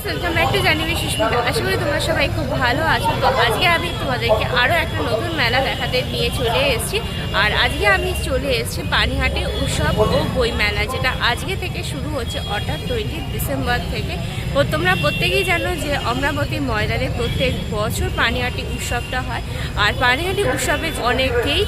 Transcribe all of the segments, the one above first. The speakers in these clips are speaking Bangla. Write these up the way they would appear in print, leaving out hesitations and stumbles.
ওয়েলকাম ব্যাক টু জানি সুস্মিতা। আশা করি তোমরা সবাই খুব ভালো আছো। তো আজকে আমি তোমাদেরকে আরও একটা নতুন মেলা দেখাতে নিয়ে চলে এসেছি। আর আজকে আমি চলে এসেছি পানিহাটি উৎসব ও বই মেলা, যেটা আজকে থেকে শুরু হচ্ছে অর্থাৎ 20 ডিসেম্বর থেকে। তো তোমরা প্রত্যেকেই জানো যে অমরাবতী ময়দানে প্রত্যেক বছর পানিহাটি উৎসবটা হয়। আর পানিহাটি উৎসবে অনেকেই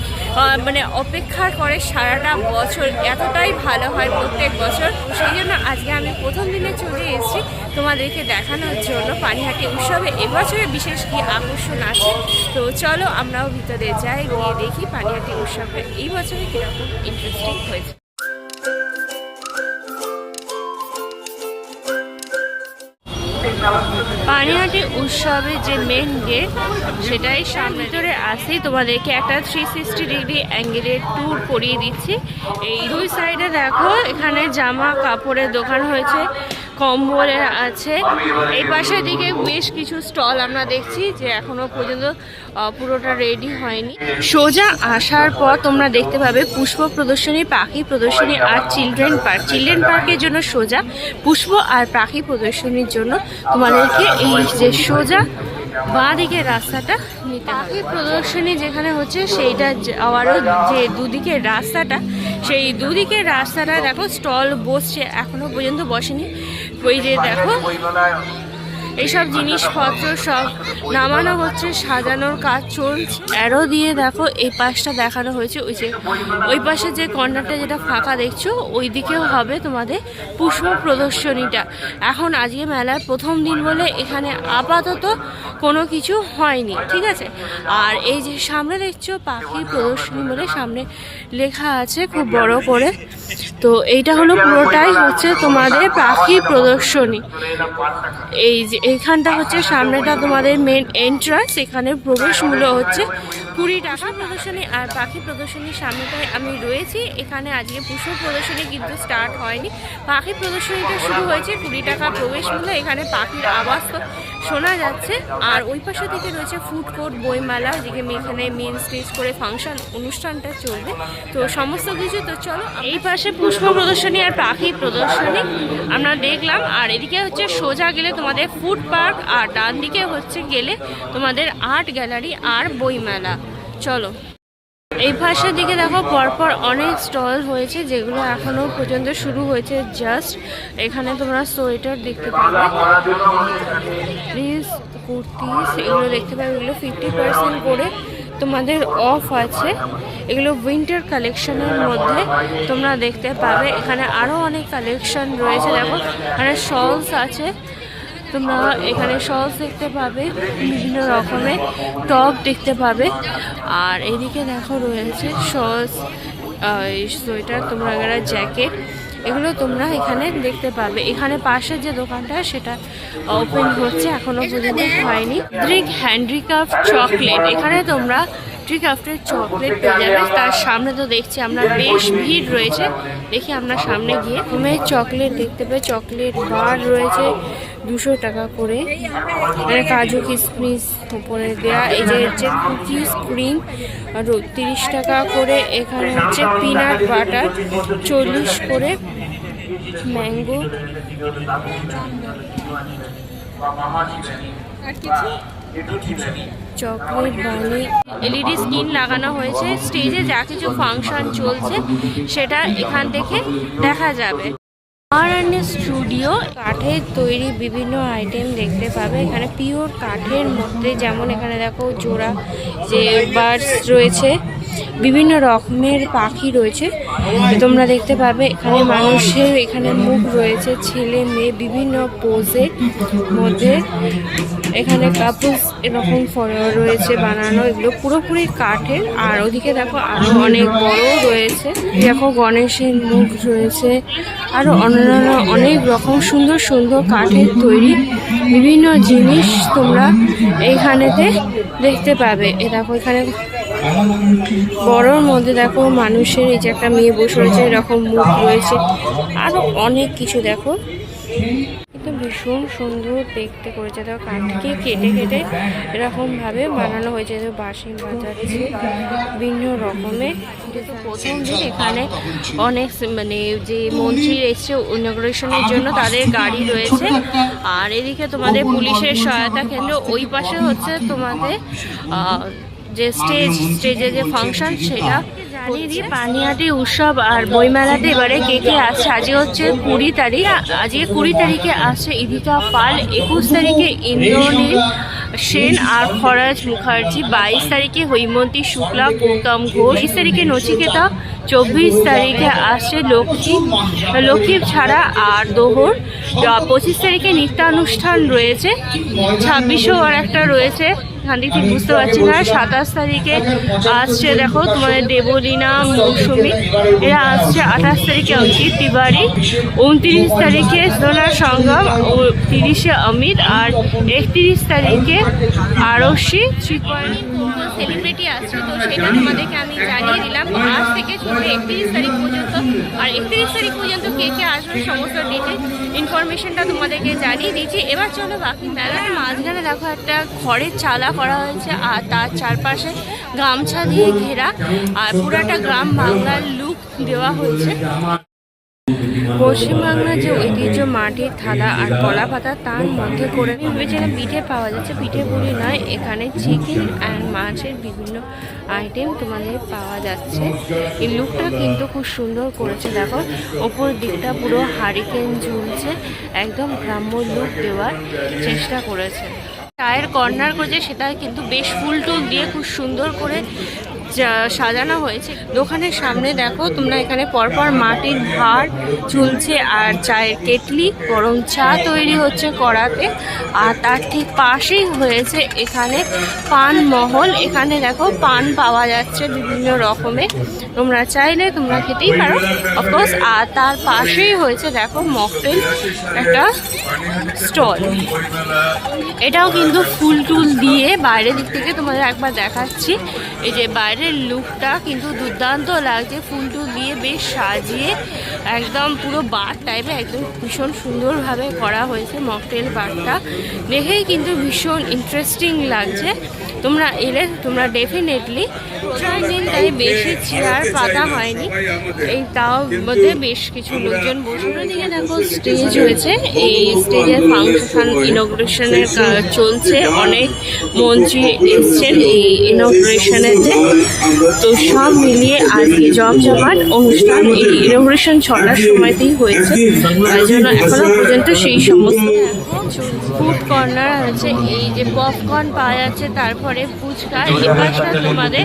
মানে অপেক্ষা করে সারাটা বছর, এতটাই ভালো হয় প্রত্যেক বছর। সেই জন্য আজকে আমি প্রথম দিনে চলে এসেছি তোমাদেরকে দেখানোর জন্য পানিহাটি উৎসবে এবছরে বিশেষ কি আকর্ষণ আছে। তো চলো আমরাও ভিতরে যাই, গিয়ে দেখি পানিহাটি উৎসবে এই বছরে কীরকম ইন্টারেস্টিং হয়েছে। পানিহাটি উৎসবের যে মেন গেট সেটাই সামনে ধরে আসেই তোমাদেরকে একটা 360 ডিগ্রি অ্যাঙ্গেলের ট্যুর করিয়ে দিচ্ছি। এই দুই সাইডে দেখো এখানে জামা কাপড়ের দোকান হয়েছে, কম্বলের আছে। এই পাশের দিকে বেশ কিছু স্টল আমরা দেখছি যে এখনো পর্যন্ত পুরোটা রেডি হয়নি। সোজা আসার পর তোমরা দেখতে পাবে পুষ্প প্রদর্শনী, পাখি প্রদর্শনী আর চিলড্রেন পার্ক। চিলড্রেন পার্কের জন্য সোজা, পুষ্প আর পাখি প্রদর্শনীর জন্য তোমাদেরকে এই যে সোজা বাঁ দিকের রাস্তাটা নিতে হবে। পাখি প্রদর্শনী যেখানে হচ্ছে সেইটা যাওয়ারও যে দুদিকের রাস্তাটা, সেই দুদিকের রাস্তাটা দেখো স্টল বসছে, এখনো পর্যন্ত বসেনি। ওই যে দেখো এইসব জিনিসপত্র সব নামানো হচ্ছে, সাজানোর কাজ চলছে। অ্যারো দিয়ে দেখো এই পাশটা দেখানো হয়েছে। ওই পাশে যে কর্নারটা যেটা ফাঁকা দেখছো ওই দিকেও হবে তোমাদের পুষ্প প্রদর্শনীটা। এখন আজকে মেলার প্রথম দিন বলে এখানে আপাতত কোনো কিছু হয়নি, ঠিক আছে। আর এই যে সামনে দেখছো পাখি প্রদর্শনী বলে সামনে লেখা আছে খুব বড় করে। তো এইটা হলো পুরোটাই হচ্ছে তোমাদের পাখি প্রদর্শনী। এই যে এইখানটা হচ্ছে সামনেটা তোমাদের মেন এন্ট্রান্স, এখানে প্রবেশ মূল্য হচ্ছে 20 টাকা। প্রদর্শনী আর পাখি প্রদর্শনীর সামনেটায় আমি রয়েছি। এখানে আজকে পুষ্প প্রদর্শনী কিন্তু স্টার্ট হয়নি, পাখি প্রদর্শনীটা শুরু হয়েছে। 20 টাকা প্রবেশ মূল্য। এখানে পাখির আওয়াজ তো শোনা যাচ্ছে। আর ওই পাশে দিকে রয়েছে ফুড কোর্ট, বইমেলা, যেখানে এখানে মেন স্টেজ করে ফাংশন অনুষ্ঠানটা চলবে। তো সমস্ত কিছু তো চলো। এই পাশে পুষ্প প্রদর্শনী আর পাখি প্রদর্শনী আমরা দেখলাম। আর এদিকে হচ্ছে সোজা গেলে তোমাদের ফুড পার্ক, আর ডান দিকে হচ্ছে গেলে তোমাদের আর্ট গ্যালারি আর বইমেলা। চলো এই পাশের দিকে দেখো পরপর অনেক স্টল হয়েছে, যেগুলো এখনো পর্যন্ত শুরু হয়েছে জাস্ট। এখানে তোমরা সোয়েটার দেখতে পাবে, প্লিজ কুর্তিস এগুলো দেখতে পাবে। এগুলো 50% করে তোমাদের অফ আছে। এগুলো উইন্টার কালেকশনের মধ্যে তোমরা দেখতে পাবে। এখানে আরও অনেক কালেকশন রয়েছে। দেখো এখানে শলস আছে, তোমরা এখানে শলস দেখতে পাবে, বিভিন্ন রকমের টপ দেখতে পাবে। আর এদিকে দেখো রয়েছে শলস, সোয়েটার, তোমরা এখানে জ্যাকেট, এগুলো তোমরা এখানে দেখতে পাবে। এখানে পাশের যে দোকানটা সেটা ওপেন হচ্ছে, এখনো পর্যন্ত হয়নি। ড্রিঙ্ক হ্যান্ডিক্রাফট চকলেট, এখানে তোমরা হ্যান্ডিক্রাফটের চকলেট পেয়ে যাবে। তার সামনে তো দেখছি আমরা বেশ ভিড় রয়েছে, দেখি আমরা সামনে গিয়ে। তুমি চকলেট দেখতে পাবে, চকলেট বার রয়েছে 200 টাকা করে। এখানে কাজু কিশমিশ উপরে দেওয়া। এই যে হচ্ছে কুকিজ ক্রিম 30 টাকা করে। এখানে হচ্ছে পিনাট বাটার 40 করে। ম্যাঙ্গো চকলেট বানি। এলইডি স্ক্রিন লাগানো হয়েছে, স্টেজে যা কিছু ফাংশন চলছে সেটা এখান থেকে দেখা যাবে। স্টুডিও, কাঠের তৈরি বিভিন্ন আইটেম দেখতে পাবে এখানে, পিওর কাঠের মধ্যে। যেমন এখানে দেখো জোড়া যে বার্ডস রয়েছে, বিভিন্ন রকমের পাখি রয়েছে তোমরা দেখতে পাবে। এখানে মানুষের এখানে মুখ রয়েছে, ছেলে মেয়ে বিভিন্ন পোজের মধ্যে। এখানে কাপলস এরকম রয়েছে বানানো, এগুলো পুরোপুরি কাঠের। আর ওদিকে দেখো আরো অনেক বড় রয়েছে, দেখো গণেশের মুখ রয়েছে, আরো অন্যান্য অনেক রকম সুন্দর সুন্দর কাঠের তৈরি বিভিন্ন জিনিস তোমরা এইখানেতে দেখতে পাবে। এ দেখো এখানে বড়োর মধ্যে দেখো মানুষের, এই যে একটা মেয়ে বসে রয়েছে এরকম মুখ রয়েছে, আরো অনেক কিছু দেখো। কিন্তু ভীষণ সুন্দর দেখতে করেছে। দেখো কাঠকে কেটে কেটে এরকমভাবে বানানো হয়েছে। বাঁশি বাজাচ্ছে বিভিন্ন রকমের। কিন্তু প্রথম দিন এখানে অনেক মানে যে মন্ত্রী এসছে ইনঅগ্রেশনের জন্য তাদের গাড়ি রয়েছে। আর এদিকে তোমাদের পুলিশের সহায়তা কেন্দ্র, ওই পাশে হচ্ছে তোমাদের যে স্টেজে যে ফাংশন সেটা। জানিয়ে দিই পানিহাটি উৎসব আর বইমেলাতে এবারে কে কে আসছে। আজকে হচ্ছে 20 তারিখ, আজকে 20 তারিখে আসছে ইদিকা পাল, 21 তারিখে ইন্দ্রনীল সেন আর খরাজ মুখার্জি, 22 তারিখে হৈমন্তী শুক্লা, গৌতম ঘোষ, 23 তারিখে নচিকেতা, 24 তারিখে আসছে লক্ষ্মী ছাড়া আর দোহর, 25 তারিখে নৃত্যানুষ্ঠান রয়েছে, 26এও আর একটা রয়েছে এখান থেকে ঠিক বুঝতে পারছি না। 27 তারিখে আসছে দেখো তোমাদের দেবলীনা মৌসুমী, এরা আসছে। 28 তারিখে অঙ্কিত তিওয়ারি, 29 তারিখে সোনার সঙ্গম, 30-এ অমিত, আর 31 তারিখে আরশি সেলিব্রিটি আসছে। তো সেটা তোমাদেরকে আমি জানিয়ে দিলাম। আজ থেকে চলবে 31 তারিখ পর্যন্ত। আর 31 তারিখ পর্যন্ত কে কে আসবে সমস্ত ডিটেল ইনফরমেশনটা তোমাদেরকে জানিয়ে দিচ্ছি। এবার চলো বাকি মেলার মাঝখানে দেখো একটা খড়ের চালা করা হয়েছে আর তার চারপাশে গামছা দিয়ে ঘেরা, আর পুরাটা গ্রাম বাংলার লুক দেওয়া হয়েছে। পশ্চিমবাংলার যে ঐতিহ্য মাটির থালা আর কলা পাতা তার মধ্যে করে ভেবেছিলাম পিঠে পাওয়া যাচ্ছে। পিঠে পুরি নয়, এখানে চিকেন অ্যান্ড মাছের বিভিন্ন আইটেম তোমাদের পাওয়া যাচ্ছে। এই লুকটা কিন্তু খুব সুন্দর করেছে। দেখো ওপর দিকটা পুরো হারিকেন ঝুলছে, একদম গ্রাম্য লুক দেওয়ার চেষ্টা করেছে। চায়ের কর্নার করেছে, সেটা কিন্তু বেশ ফুল টুল দিয়ে খুব সুন্দর করে সাজানো হয়েছে। দোকানের সামনে দেখো তোমরা এখানে পরপর মাটির ভাঁড় ঝুলছে আর চায়ের কেটলি, গরম চা তৈরি হচ্ছে কড়াতে। আর তার ঠিক পাশেই হয়েছে এখানে পান মহল। এখানে দেখো পান পাওয়া যাচ্ছে বিভিন্ন রকমের, তোমরা চাইলে তোমরা খেতেই পারো অফকোর্স। আর তার পাশেই হয়েছে দেখো মকটেল একটা স্টল, এটাও কিন্তু ফুল টুল দিয়ে বাইরের দিক থেকে তোমাদের একবার দেখাচ্ছি। এই যে বাইরের লুকটা কিন্তু দুর্দান্ত লাগছে, ফুল টুল দিয়ে বেশ সাজিয়ে একদম পুরো বার টাইপে একদম ভীষণ সুন্দরভাবে করা হয়েছে। মকটেল বারটা দেখেই কিন্তু ভীষণ ইন্টারেস্টিং লাগছে। তোমরা এলে তোমরা ডেফিনেটলি ট্রাই নিন। তাই বেশি চেয়ার পাতা হয়নি, এই তাও মধ্যে বেশ কিছু লোকজন বসে। দিকে দেখো স্টেজ হয়েছে, এই স্টেজের ফাংশন ইনগ্রেশনের চলছে, অনেক মন্ত্রী এসছেন এই ইনগ্রেশনেতে। তো সব মিলিয়ে আজকে জমজমাট অনুষ্ঠান। এই ইনগ্রেশন 6টার সময়তেই হয়েছে, তাই জন্য এখনো পর্যন্ত সেই সমস্ত ফুড কর্নার আছে। এই যে পপকর্ন পাওয়া যাচ্ছে, তারপরে ফুচকা, এই পাশটা তোমাদের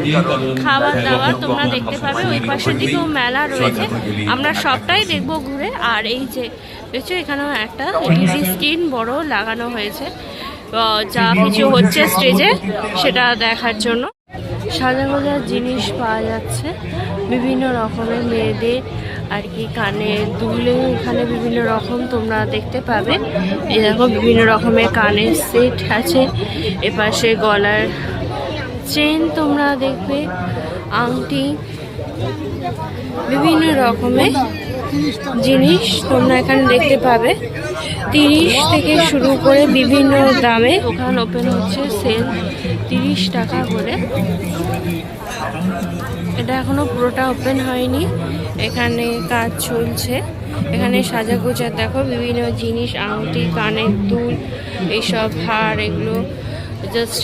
খাবার দাবার তোমরা দেখতে পাবে। ওই পাশের দিকেও মেলা রয়েছে, আমরা সবটাই দেখবো ঘুরে। আর এই যে দেখছো এখানেও একটা টিভি স্ক্রিন বড় লাগানো হয়েছে, যা কিছু হচ্ছে স্টেজে সেটা দেখার জন্য। সাজাগোজার জিনিস পাওয়া যাচ্ছে বিভিন্ন রকমের, মেয়েদের আর কি কানের দুলে এখানে বিভিন্ন রকম তোমরা দেখতে পাবে। এই দেখো বিভিন্ন রকমের কানের সেট আছে, এপাশে গলার চেন তোমরা দেখবে, আংটি, বিভিন্ন রকমের জিনিস তোমরা এখানে দেখতে পাবে। 30 থেকে শুরু করে বিভিন্ন দামে দোকান ওপেন হচ্ছে, সেল 30 টাকা করে। এটা এখনো পুরোটা ওপেন হয়নি, এখানে কাজ চলছে। এখানে সাজাগোজা দেখো বিভিন্ন জিনিস, আংটি, কানের দুল, এইসব হার, এগুলো জাস্ট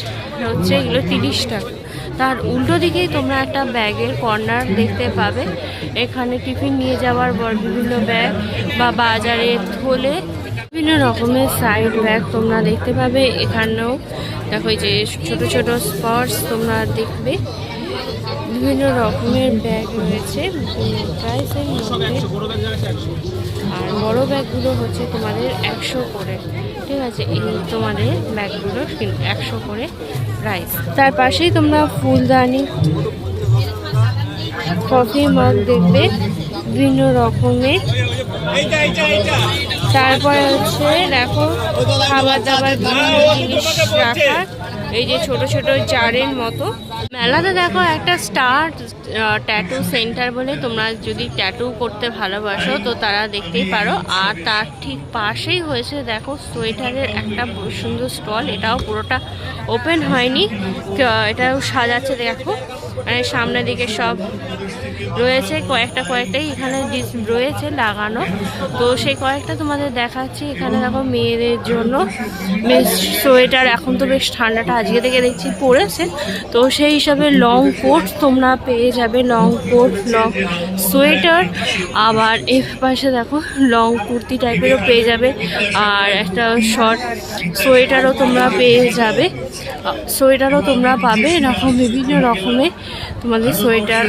হচ্ছে এগুলো 30 টাকা। তার উল্টো দিকেই তোমরা একটা ব্যাগের কর্নার দেখতে পাবে। এখানে টিফিন নিয়ে যাওয়ার পর বিভিন্ন ব্যাগ বা বাজারে থলে বিভিন্ন রকমের সাইড ব্যাগ তোমরা দেখতে পাবে। এখানেও দেখো যে ছোট ছোট স্পটস তোমরা দেখবে, বিভিন্ন রকমের ব্যাগ রয়েছে প্রাইসের মধ্যে। আর বড় ব্যাগগুলো হচ্ছে তোমাদের 100 করে, ঠিক আছে। এই তোমাদের ব্যাগগুলো 100 করে প্রাইস। তার পাশেই তোমরা ফুলদানি, কফি মগ দেখবে বিভিন্ন রকমের। তারপরে হচ্ছে দেখো খাবার দাবার বিভিন্ন জিনিস রাখা, এই যে ছোট ছোট জারের মতো মেলাতে দেখো একটা স্টার ট্যাটু সেন্টার বলে, তোমরা যদি ট্যাটু করতে ভালোবাসো তো তারা দেখতেই পারো। আর তার ঠিক পাশেই হয়েছে দেখো সোয়েটারের একটা সুন্দর স্টল, এটাও পুরোটা ওপেন হয়নি, এটাও সাজাচ্ছে দেখো। সামনের দিকে সব রয়েছে কয়েকটাই এখানে রয়েছে লাগানো, তো সেই কয়েকটা তোমাদের দেখাচ্ছি। এখানে দেখো মেয়েদের জন্য সোয়েটার, এখন তো বেশ ঠান্ডাটা আজকে থেকে দেখছি পড়েছে, তো সেই হিসাবে লং কোট তোমরা পেয়ে যাবে, লং কোট, লং সোয়েটার। আবার এর পাশে দেখো লং কুর্তি টাইপেরও পেয়ে যাবে, আর একটা শর্ট সোয়েটারও তোমরা পেয়ে যাবে, সোয়েটারও তোমরা পাবে। এরকম বিভিন্ন রকমের তোমাদের সোয়েটার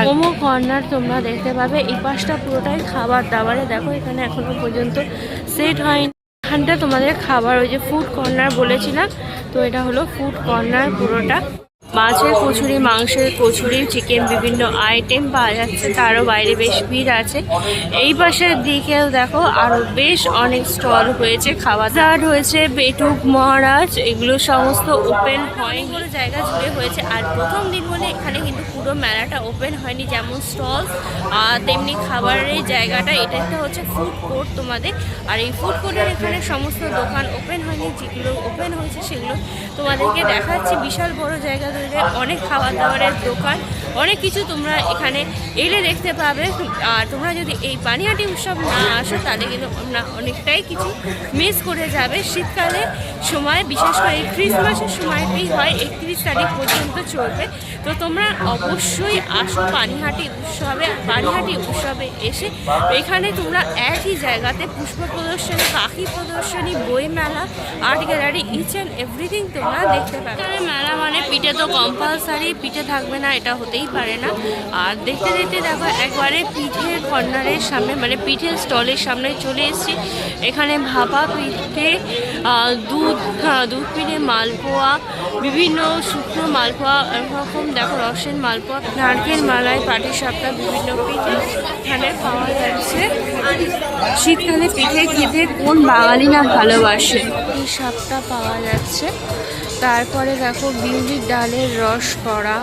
মোমো কর্নার তোমরা দেখতে পাবে। এই পাশটা পুরোটাই খাবার দাবারে, দেখো এখানে এখনো পর্যন্ত সেট হয়নি। এখানটা তোমাদের খাবার, ওই যে ফুড কর্নার বলেছিলাম, তো এটা হলো ফুড কর্নার পুরোটা। মাছের কচুরি, মাংসের কচুরি, চিকেন, বিভিন্ন আইটেম পাওয়া যাচ্ছে, তারও বাইরে বেশ ভিড় আছে। এই পাশের দিকেও দেখো আরও বেশ অনেক স্টল হয়েছে, খাওয়া দাওয়ার হয়েছে, পেটুক মহারাজ, এগুলো সমস্ত ওপেন হয় বলে জায়গা জুড়ে হয়েছে। আর প্রথম দিন বলে এখানে কিন্তু পুরো মেলাটা ওপেন হয়নি, যেমন স্টল তেমনি খাবারের জায়গাটা। এটা একটা হচ্ছে ফুড কোর্ট তোমাদের, আর এই ফুড কোর্টের এখানে সমস্ত দোকান ওপেন হয়নি, যেগুলো ওপেন হয়েছে সেগুলো তোমাদেরকে দেখাচ্ছি। বিশাল বড় জায়গা ধরে অনেক খাবার দাবারের দোকান, অনেক কিছু তোমরা এখানে এলে দেখতে পাবে। আর তোমরা যদি এই পানিহাটি উৎসব না আসো তাহলে কিন্তু তোমরা অনেকটাই কিছু মিস করে যাবে। শীতকালে সময়, বিশেষ করে এই ক্রিসমাসের সময়টি হয় 31 তারিখ পর্যন্ত চলবে, তো তোমরা অবশ্যই আসো পানিহাটি উৎসবে। পানিহাটি উৎসবে এসে এখানে তোমরা একই জায়গাতে পুষ্প প্রদর্শনী, পাখি প্রদর্শনী, বই মেলা, art gallery, each and everything তোমরা দেখতে পাবে। মেলা মানে পিঠে তো কম্পালসারি, পিঠে থাকবে না এটা হতেই পারে না। আর দেখতে দেখতে দেখো একবারে পিঠের কর্নারের সামনে, মানে পিঠের স্টলের সামনে চলে এসেছি। এখানে ভাপা পিঠে, দুধ পিঠে, মালপোয়া, বিভিন্ন শুকনো মালপোয়া, এরকম দেখো রসের মালপোয়া, নারকেল মালাই, পাটিসাপটা, বিভিন্ন পিঠে এখানে পাওয়া যাচ্ছে। শীতকালে পিঠে খেতে কোন বাঙালি না ভালোবাসে। পাটিসাপটা পাওয়া যাচ্ছে। তারপরে দেখো বিউলির ডালের রস করা,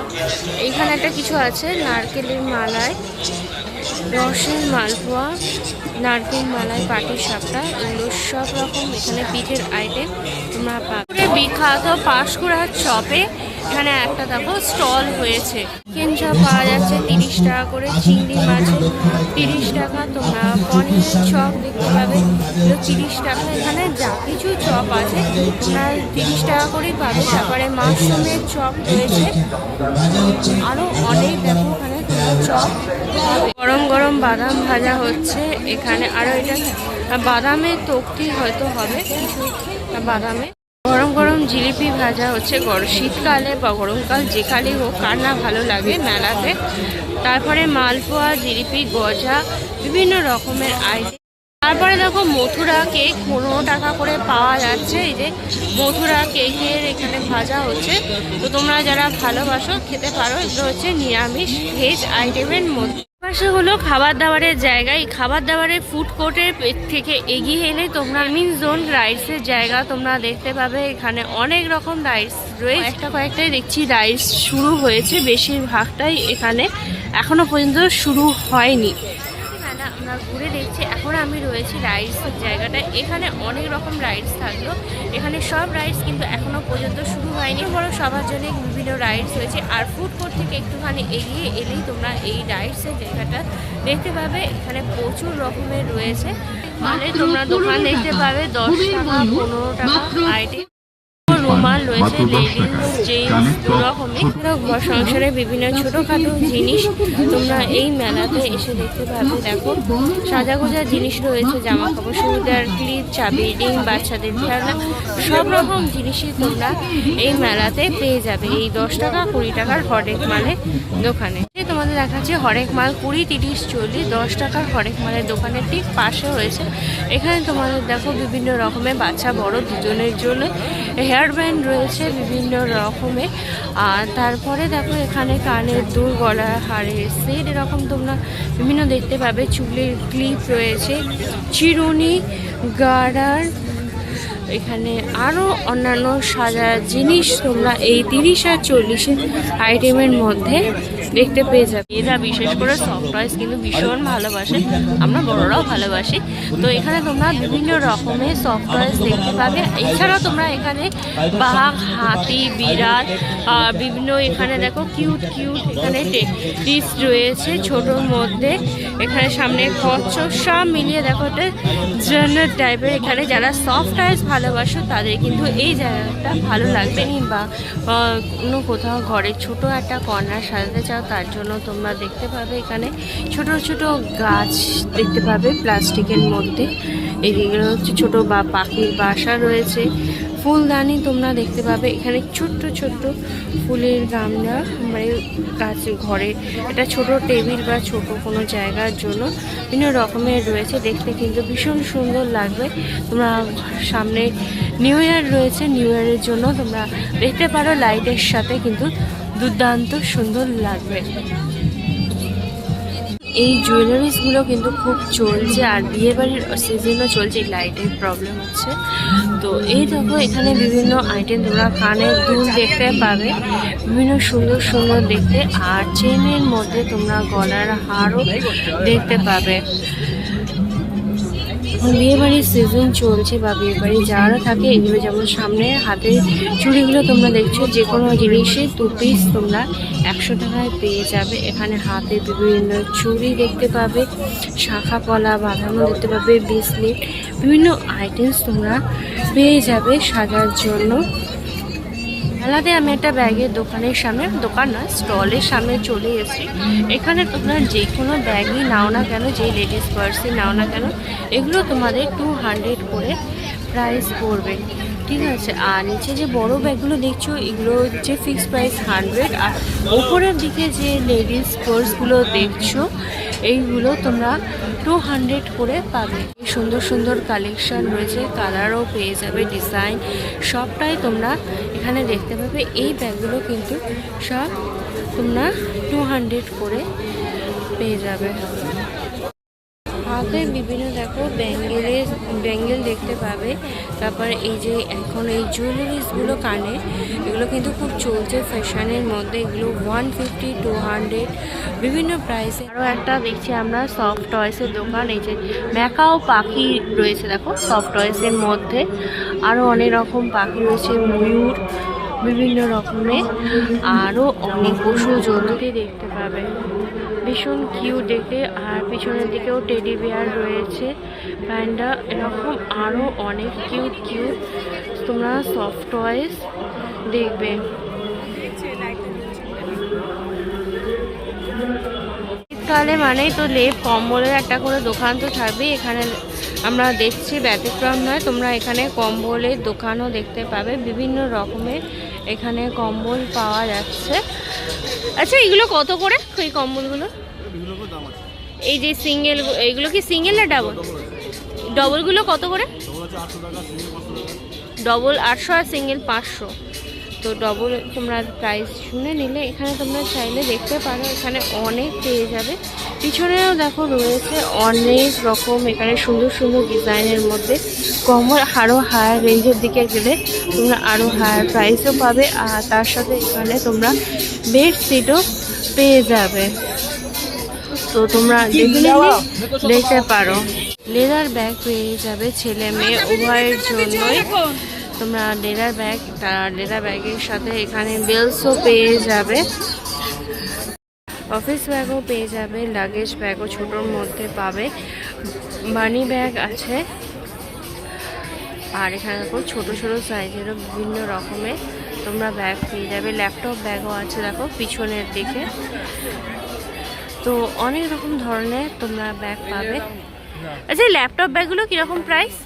এইখানে একটা কিছু আছে, নারকেলের মালাই, রসের মালপোয়া, নারকেল মালাই, পাটিসাপটা, এগুলো সব রকম এখানে পিঠের আইটেম তোমরা পাবে। বিখ্যাত পাঁশকুড়ার চপে এখানে একটা দেখো স্টল হয়েছে, চিকেন চপ পাওয়া যাচ্ছে 30 টাকা করে, চিংড়ি মাছের 30 টাকা, তোমরা পনিরের চপ দেখতে পাবে 30 টাকা। এখানে যা কিছু চপ আছে তোমরা 30 টাকা করেই পাবে। তারপরে মাশরুমের চপ রয়েছে, আরও অনেক দেখো এখানে চপ। গরম গরম বাদাম ভাজা হচ্ছে এখানে, আরও এটা বাদামের তক্তি হয়তো হবে কিছু, বাদামে গরম গরম জিলিপি ভাজা হচ্ছে। শীতকালে বা গরমকাল যেকালেই হোক, কার না ভালো লাগে মেলাতে। তারপরে মালপোয়া, জিলিপি, গজা, বিভিন্ন রকমের আইটেম। তারপরে দেখো মথুরা কেক 15 টাকা করে পাওয়া যাচ্ছে। এই যে মথুরা কেকের এখানে ভাজা হচ্ছে, তো তোমরা যারা ভালোবাসো খেতে পারো। এগুলো হচ্ছে নিরামিষ ভেজ আইটেমের মধ্যে। পাশে হলো খাবার দাবারের জায়গা। এই খাবার দাবারের ফুড কোর্টের থেকে এগিয়ে এলে তোমরা মিন জোন রাইডসের জায়গা তোমরা দেখতে পাবে। এখানে অনেক রকম রাইডস রয়েছে, কয়েকটাই দেখছি রাইডস শুরু হয়েছে, বেশিরভাগটাই এখানে এখনো পর্যন্ত শুরু হয়নি। আমরা ঘুরে দেখছি, এখন আমি রয়েছি রাইডসের জায়গাটায়। এখানে অনেক রকম রাইডস থাকলো, এখানে সব রাইডস কিন্তু এখনো পর্যন্ত শুরু হয়নি, বড় সবার জন্য বিভিন্ন রাইডস রয়েছে। আর ফুড কোর্ট থেকে একটুখানি এগিয়ে এলেই তোমরা এই রাইডসের জায়গাটা দেখতে পাবে। এখানে প্রচুর রকমের রয়েছে, মানে তোমরা দোকান দেখতে পাবে 10 টাকা, 15 টাকা আইটেম। রুমাল রয়েছে, লেগিংস, জিন্স, দু রকমের সংসারে বিভিন্ন ছোটোখাটো জিনিস তোমরা এই মেলাতে এসে দেখতে পাবে। দেখো সাজাগোজা জিনিস রয়েছে, জামা কাপড়, চুড়িদার, ক্লিপ, চাবি, রিং, বাচ্চাদের খেলনা, সব রকম জিনিসই তোমরা এই মেলাতে পেয়ে যাবে এই 10 টাকা 20 টাকার হরেক মালের দোকানে। তোমাদের দেখাচ্ছি হরেক মাল 20, 30, 40, 10 টাকার হরেক মালের দোকানের ঠিক পাশে হয়েছে। এখানে তোমাদের দেখো বিভিন্ন রকমের বাচ্চা বড় দুজনের জন্য হেয়ার ব্যান্ড রয়েছে বিভিন্ন রকমের। আর তারপরে দেখো এখানে কানের দুল, গলার হারের সেট, এরকম তোমরা বিভিন্ন দেখতে পাবে। চুলের ক্লিপ রয়েছে, চিরুনি, গার্ডার, এখানে আরও অন্যান্য সাজার জিনিস তোমরা এই 30 আর 40 আইটেমের মধ্যে দেখতে পেয়ে যাবে। এরা বিশেষ করে সফট টয়েস কিন্তু ভীষণ ভালোবাসে, আমরা বড়রাও ভালোবাসি। তো এখানে তোমরা বিভিন্ন রকমের সফট টয়েস দেখতে পাবে। এছাড়াও তোমরা এখানে বাঘ, হাতি, বিড়াল, বিভিন্ন এখানে দেখো কিউট এখানে টেডিস রয়েছে ছোটোর মধ্যে। এখানে সামনে কচ্ছপ, সব মিলিয়ে দেখো জান্নাত টাইপের। এখানে যারা সফট টয়েস ভালোবাসো তাদের কিন্তু এই জায়গাটা ভালো লাগবে। বা অন্য কোথাও ঘরে ছোট একটা কর্নার সাজাতে চাও তার জন্য তোমরা দেখতে পাবে এখানে ছোট ছোট গাছ দেখতে পাবে প্লাস্টিকের মধ্যে। এইগুলো হচ্ছে ছোটো বা পাখির বাসা রয়েছে। ফুলদানি তোমরা দেখতে পাবে এখানে ছোট্ট ফুলের গামলা, মানে গাছ ঘরে এটা ছোট টেবিল বা ছোট কোনো জায়গার জন্য বিভিন্ন রকমের রয়েছে। দেখতে কিন্তু ভীষণ সুন্দর লাগবে। তোমরা সামনে নিউ ইয়ার রয়েছে, নিউ ইয়ারের জন্য তোমরা দেখতে পারো লাইটের সাথে কিন্তু দুর্দান্ত সুন্দর লাগবে। এই জুয়েলারিসগুলো কিন্তু খুব চলছে, আর বিয়েবাড়ির সিজনও চলছে। লাইটের প্রবলেম হচ্ছে। তো এই দেখো এখানে বিভিন্ন আইটেম তোমরা কানের দুল দেখতে পাবে, বিভিন্ন সুন্দর দেখতে। আর চেনের মধ্যে তোমরা গলার হারও দেখতে পাবে। বিয়েবাড়ির সিজন চলছে বা বিয়েবাড়ি যারা থাকে এগুলো, যেমন সামনে হাতের চুড়িগুলো তোমরা দেখছো, যে কোনো জিনিসে 2 পিস তোমরা 100 টাকায় পেয়ে যাবে। এখানে হাতে বিভিন্ন চুড়ি দেখতে পাবে, শাখা পলা বাঁধানো দেখতে পাবে, ব্রেসলেট, বিভিন্ন আইটেমস তোমরা পেয়ে যাবে সাজার জন্য। মেলাতে আমি একটা ব্যাগের দোকানের সামনে, দোকান না স্টলের সামনে চলে এসেছি। এখানে তোমরা যে কোনো ব্যাগই নাও না কেন, যে লেডিস পার্সই নাও না কেন, এগুলো তোমাদের 200 করে প্রাইস পড়বে, ঠিক আছে। আর নিচে যে বড় ব্যাগগুলো দেখছো এগুলো হচ্ছে ফিক্সড প্রাইস 100। আর ওপরের দিকে যে লেডিস পার্সগুলো দেখছো এইগুলো তোমরা 200 করে পাবে। সুন্দর কালেকশন রয়েছে, কালারও পেয়ে যাবে, ডিজাইন সবটাই তোমরা এখানে দেখতে পাবে। এই ব্যাগগুলো কিন্তু সব তোমরা 200 করে পেয়ে যাবে। হাতে বিভিন্ন দেখো ব্যাঙ্গেল দেখতে পাবে। তারপরে এই যে এখন এই জুয়েলারিসগুলো কানে, এগুলো কিন্তু খুব চলছে ফ্যাশনের মধ্যে। এগুলো 150, 200 বিভিন্ন প্রাইসে। আরও একটা দেখছি আমরা সফট টয়েসের দোকান। এই যে ম্যাকাও পাখি রয়েছে দেখো সফট টয়েসের মধ্যে। আরও অনেক রকম পাখি রয়েছে, ময়ূর, বিভিন্ন রকমের আরও অনেক পশু জন্তুকে দেখতে পাবে, ভীষণ কিউট দেখতে। আর পিছনের দিকেও টেডি বিয়ার রয়েছে, প্যান্ডা, এরকম আরও অনেক কিউট তোমরা সফট টয়েস দেখবে। শীতকালে মানেই তো লেপ কম্বলের একটা করে দোকান তো থাকবেই। এখানে আমরা দেখছি ব্যতিক্রম নয়, তোমরা এখানে কম্বলের দোকানও দেখতে পাবে, বিভিন্ন রকমের এখানে কম্বল পাওয়া যাচ্ছে। আচ্ছা এগুলো কত করে এই কম্বলগুলো? এই যে সিঙ্গেল, এইগুলো কি সিঙ্গেল না ডাবল? ডবলগুলো কত করে? ডবল 800 আর সিঙ্গেল 500। তো ডবল তোমরা প্রাইস শুনে নিলে এখানে তোমরা চাইলে দেখতে পারো, এখানে অনেক পেয়ে যাবে। পিছনেও দেখো রয়েছে অনেক রকম এখানে সুন্দর ডিজাইনের মধ্যে কম্বল। আরও হায়ার রেঞ্জের দিকে গেলে তোমরা আরও হায়ার প্রাইসও পাবে। আর তার সাথে এখানে তোমরা বেডশিটও পেয়ে যাবে। তো তোমরা দেখতে পারো। লেদার ব্যাগ পেয়ে যাবে ছেলে মেয়ে উভয়ের জন্যই। তোমরা লেদার ব্যাগ, তার লেদার ব্যাগের সাথে এখানে বেলসও পেয়ে যাবে, অফিস ব্যাগও পেয়ে যাবে, লাগেজ ব্যাগও ছোটোর মধ্যে পাবে, মানি ব্যাগ আছে। আর এখানে দেখো ছোটো সাইজেরও বিভিন্ন রকমের তোমরা ব্যাগ পেয়ে যাবে। ল্যাপটপ ব্যাগও আছে দেখো পিছনের দিকে। তো অনেক রকম ধরনের তোমরা ব্যাগ পাবে। আচ্ছা ল্যাপটপ ব্যাগগুলো কীরকম প্রাইস?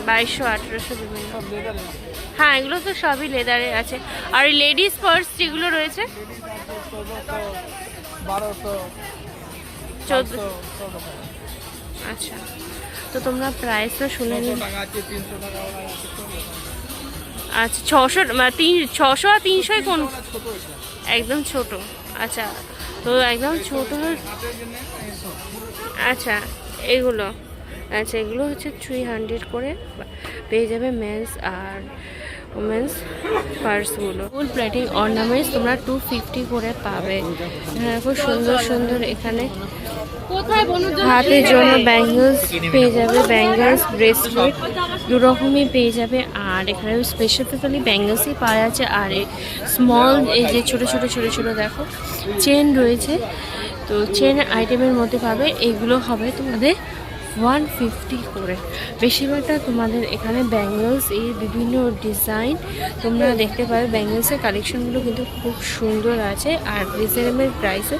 2200, 1800 বিভিন্ন। হ্যাঁ এগুলো তো সবই লেদারে আছে। আর লেডিস পার্স যেগুলো রয়েছে 1400। আচ্ছা তো তোমরা প্রাইস তো শুনে নিন। আচ্ছা 600 আর 300 কোন? একদম ছোট। আচ্ছা তো একদম ছোট। আচ্ছা এগুলো আচ্ছা, এগুলো হচ্ছে 300 করে পেয়ে যাবে মেন্স আর ওমেন্স পার্সগুলো। ফুল প্লেটিং অর্নামেন্টস তোমরা 250 করে পাবে। খুব সুন্দর সুন্দর এখানে হাতের জন্য ব্যাঙ্গলস পেয়ে যাবে, ব্যাঙ্গলস ব্রেসলেট দু রকমই পেয়ে যাবে। আর এখানে স্পেসিফিক্যালি ব্যাঙ্গলসই পাওয়া যাচ্ছে। আর এই স্মল এই যে ছোটো ছোটো ছোটো ছোটো দেখো চেন রয়েছে, তো চেন আইটেমের মধ্যে পাবে। এইগুলো হবে তোমাদের 150 করে। বেশিরভাগটা তোমাদের এখানে ব্যাঙ্গলস এই বিভিন্ন ডিজাইন তোমরা দেখতে পাবে। ব্যাঙ্গলসের কালেকশনগুলো কিন্তু খুব সুন্দর আছে আর রিজনেবল প্রাইসে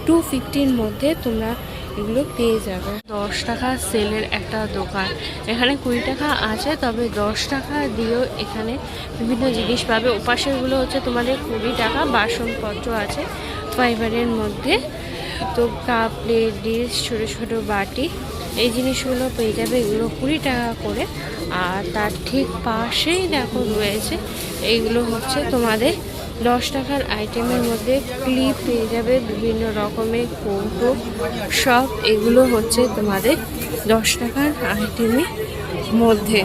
250-র মধ্যে তোমরা এগুলো পেয়ে যাবে। 10 টাকা সেলের একটা দোকান, এখানে 20 টাকা আছে, তবে 10 টাকা দিয়েও এখানে বিভিন্ন জিনিস পাবে। ওপাশেরগুলো হচ্ছে তোমাদের 20 টাকা। বাসনপত্র আছে ফাইবারের মধ্যে, তো কাপ প্লেট ডিশ ছোটো ছোটো বাটি এই জিনিসগুলো পেয়ে যাবে। এগুলো 20 টাকা করে। আর তার ঠিক পাশেই দেখো রয়েছে এইগুলো হচ্ছে তোমাদের 10 টাকার আইটেমের মধ্যে ক্লিপ পেয়ে যাবে, বিভিন্ন রকমের কৌটো সব এগুলো হচ্ছে তোমাদের 10 টাকার আইটেমের মধ্যে।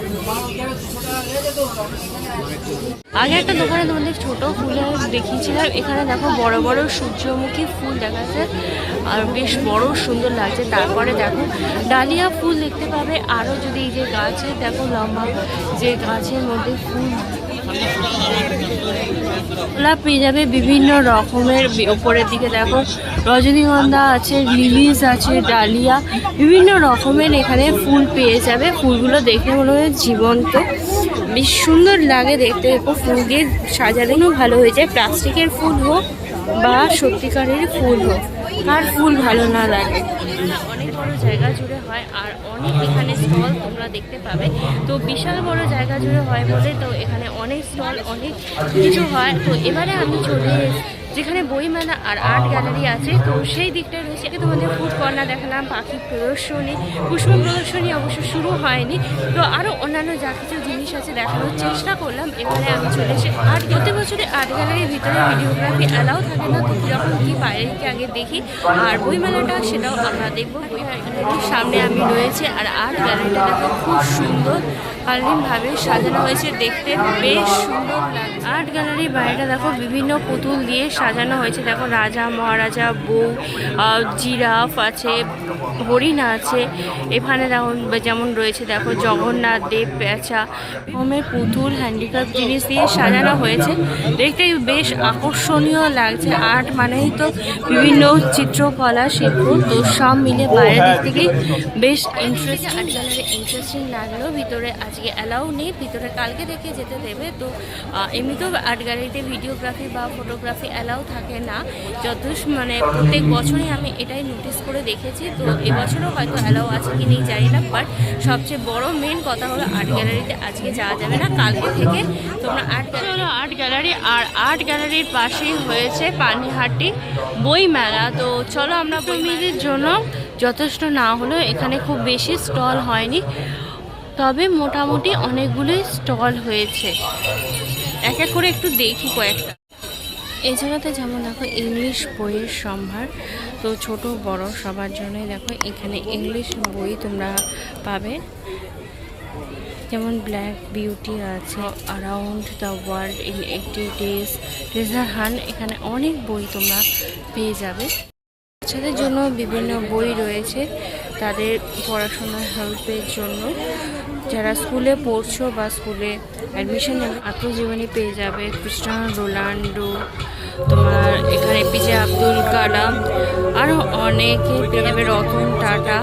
আগে একটা দোকানে তোমাদের ছোট ফুলের দেখিয়েছিলাম, এখানে দেখো বড় বড় সূর্যমুখী ফুল দেখা যাচ্ছে আর বেশ বড় সুন্দর লাগছে। তারপরে দেখো ডালিয়া ফুল দেখতে পাবে। আরও যদি এই যে গাছের দেখো লম্বা যে গাছের মধ্যে ফুল গোলাপ পেয়ে যাবে বিভিন্ন রকমের। ওপরের দিকে দেখো রজনীগন্ধা আছে, লিলিস আছে, ডালিয়া বিভিন্ন রকমের এখানে ফুল পেয়ে যাবে। ফুলগুলো দেখে মনে হয় জীবন্ত, বেশ সুন্দর লাগে দেখতে। ফুল দিয়ে সাজানো ভালো হয়ে যায়, প্লাস্টিকের ফুল হোক বা সত্যিকারের ফুল হোক, আর ফুল ভালো না লাগে। অনেক বড় জায়গা জুড়ে হয় আর অনেক এখানে স্টল তোমরা দেখতে পাবে। তো বিশাল বড় জায়গা জুড়ে হয় বলে তো এখানে অনেক স্টল অনেক কিছু হয়। তো এবারে আমি চলে যেখানে বইমেলা আর আর্ট গ্যালারি আছে, তো সেই দিকটায় রয়েছে। এটা তোমাদের ফুড কর্নার দেখালাম, পাখি প্রদর্শনী, পুষ্প প্রদর্শনী অবশ্য শুরু হয়নি, তো আরও অন্যান্য যা কিছু জিনিস আছে দেখানোর চেষ্টা করলাম। এবারে আমি চলে এসে আর্ট, প্রতি বছরে আর্ট গ্যালারির ভিতরে ভিডিওগ্রাফি অ্যালাউ থাকে না, তো যখন কি বাইরেকে আগে দেখি। আর বইমেলাটা সেটাও আমরা দেখবো। বই গ্যালারির সামনে আমি রয়েছে আর আর্ট গ্যালারিটা দেখো খুব সুন্দর কালীনভাবে সাজানো হয়েছে, দেখতে বেশ সুন্দর লাগে। আর্ট গ্যালারির বাইরেটা দেখো বিভিন্ন পুতুল দিয়ে সাজানো হয়েছে। দেখো রাজা মহারাজা, বউ, জিরাফ আছে, হরিণ আছে। এখানে দেখো যেমন রয়েছে দেখো জগন্নাথ দেব, পেঁচা, হোমের পুতুল, হ্যান্ডিক্রাফট জিনিস দিয়ে সাজানো হয়েছে, দেখতে বেশ আকর্ষণীয় লাগছে। আর্ট মানেই তো বিভিন্ন চিত্রকলা শিল্প, তো সব মিলে বাইরের দিক থেকে বেশ ইন্টারেস্টিং। আর্ট গ্যালারি ইন্টারেস্টিং লাগলেও ভিতরে আজকে অ্যালাউ নেই, ভিতরে কালকে দেখে যেতে দেবে। তো এমনিতেও আর্ট গ্যালারিতে ভিডিওগ্রাফি বা ফটোগ্রাফি অ্যালাউ থাকে না, মানে প্রত্যেক বছরই আমি এটাই নোটিস করে দেখেছি। তো এবছরও হয়তো অ্যালাউ আছে কি নেই জানি না, বাট সবচেয়ে বড় মেন কথা হলো আর্ট গ্যালারিতে আজকে যাওয়া যাবে না, কালকে থেকে তোমরা আর্ট গ্যালারি। আর আর্ট গ্যালারির পাশেই হয়েছে পানিহাটি বই মেলা। তো চলো আমরা বইমেলার জন্য যথেষ্ট না হলেও এখানে খুব বেশি স্টল হয়নি, তবে মোটামুটি অনেকগুলোই স্টল হয়েছে। এক এক করে একটু দেখি কয়েকটা। এই জায়গাতে যেমন দেখো ইংলিশ বইয়ের সম্ভার, তো ছোট বড় সবার জন্যই দেখো এখানে ইংলিশ বই তোমরা পাবে। যেমন ব্ল্যাক বিউটি আছে, around the world in 80 days, treasure hunt, এখানে অনেক বই তোমরা পেয়ে যাবে। বাচ্চাদের জন্য বিভিন্ন বই রয়েছে তাদের পড়াশোনার হেল্পের জন্য। যারা স্কুলে পড়ছো বা স্কুলে অ্যাডমিশন নেবে, আত্মজীবনী পেয়ে যাবে, ক্রিস্টিয়ানো রোনাল্ডো, তোমার এখানে এপিজে আব্দুল কালাম, আরও অনেকে পেয়ে যাবে, রতন টাটা,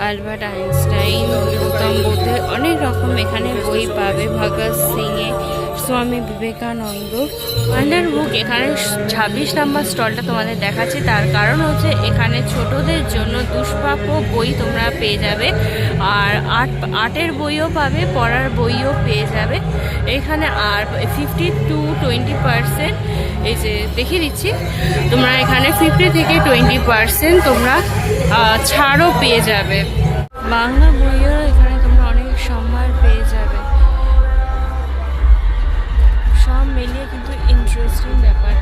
আলবার্ট আইনস্টাইন, গৌতম বুদ্ধের অনেক রকম এখানে বই পাবে, ভগৎ সিংয়ে, স্বামী বিবেকানন্দ। ওয়ান্ডার বুক এখানে 26 নম্বর স্টলটা তোমাদের দেখাচ্ছি, তার কারণ হচ্ছে এখানে ছোটদের জন্য দুষ্প্রাপ্য বই তোমরা পেয়ে যাবে। আর আর্টের বইও পাবে, পড়ার বইও পেয়ে যাবে এখানে। আর 50 to 20% এই যে দেখিয়ে দিচ্ছি, তোমরা এখানে 50 থেকে 20% তোমরা ছাড়ও পেয়ে যাবে। বাংলা বইও এখানে তোমরা অনেক সম্ভার পেয়ে যাবে। সব মিলিয়ে কিন্তু ইন্টারেস্টিং ব্যাপার।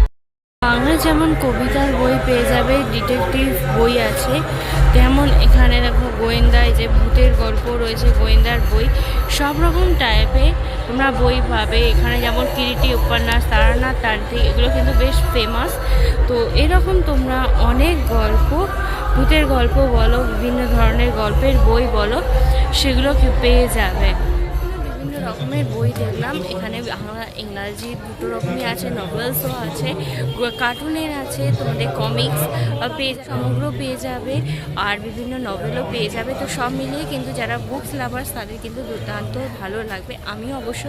বাংলা যেমন কবিতার বই পেয়ে যাবে, ডিটেকটিভ বই আছে, তেমন এখানে দেখো গোয়েন্দা, এই যে ভূতের গল্প সব রকম টাইপে তোমরা বই পাবে এখানে, যেমন কিরিটি উপন্যাস, তারানাথ তান্ত্রিক, এগুলো কিন্তু বেশ ফেমাস। তো এরকম তোমরা অনেক গল্প, ভূতের গল্প বলো, বিভিন্ন ধরনের গল্পের বই বলো, সেগুলো পেয়ে যাবে। বিভিন্ন রকমের বই দেখলাম এখানে, বাংলা ইংরাজি দুটো রকমই আছে, নভেলসও আছে, কার্টুনের আছে, তোমাদের কমিক্স সমগ্র পেয়ে যাবে, আর বিভিন্ন নভেলও পেয়ে যাবে। তো সব মিলিয়ে কিন্তু যারা বুকস লাভার্স তাদের কিন্তু দুর্দান্ত ভালো লাগবে। আমি অবশ্য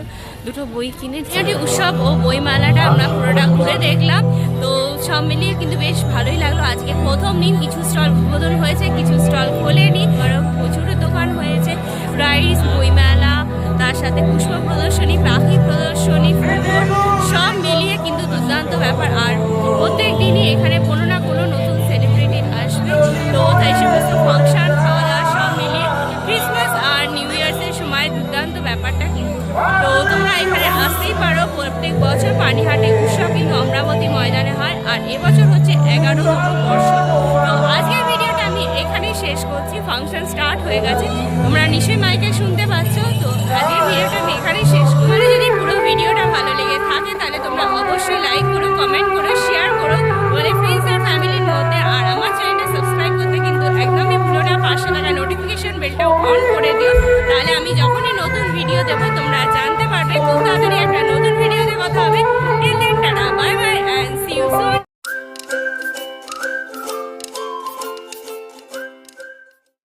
দুটো বই কিনেছি। উৎসব ও বইমেলাটা আমরা পুরোটা ঘুরে দেখলাম, তো সব মিলিয়ে কিন্তু বেশ ভালোই লাগলো। আজকে প্রথম দিন, কিছু স্টল উদ্বোধন হয়েছে, কিছু স্টল খোলেনি, বরং প্রচুর দোকান হয়েছে। প্রাইস, বইমেলা, তার সাথে পুষ্প প্রদর্শনী, পাখি প্রদর্শনী, ফুটবল, সব মিলিয়ে কিন্তু দুর্দান্ত ব্যাপার। আর প্রত্যেক দিনই এখানে কোনো না কোনো নতুন সেলিব্রিটি আসবে, তো তাই সমস্ত ফাংশন, খাওয়া দাওয়া সব মিলিয়ে ক্রিসমাস আর নিউ ইয়ার্সের সময় দুর্দান্ত ব্যাপারটা কিন্তু। তো তোমরা এখানে আসতেই পারো। প্রত্যেক বছর পানিহাটি উৎসব কিন্তু অমরাবতী ময়দানে হয়, আর এবছর হচ্ছে 11তম বর্ষ। তো আজকের ভিডিওটা আমি এখানেই শেষ করছি। ফাংশন স্টার্ট হয়ে গেছে, তোমরা নিশ্চয়ই মাইকে শুনতে পাচ্ছ। তো আজকের ভিডিওটা আমি এখানেই শেষ করি। যদি পুরো ভিডিওটা ভালো লেগে থাকে তাহলে তোমরা অবশ্যই লাইক করো, কমেন্ট করো, শেয়ার করো তোমাদের ফ্রেন্ডস আর ফ্যামিলির মধ্যে। আর আমার চ্যানেলটা সাবস্ক্রাইব করতে কিন্তু একদমই ভুলো না, পাশে থাকা নোটিফিকেশন বেলটাও অন করে দিও।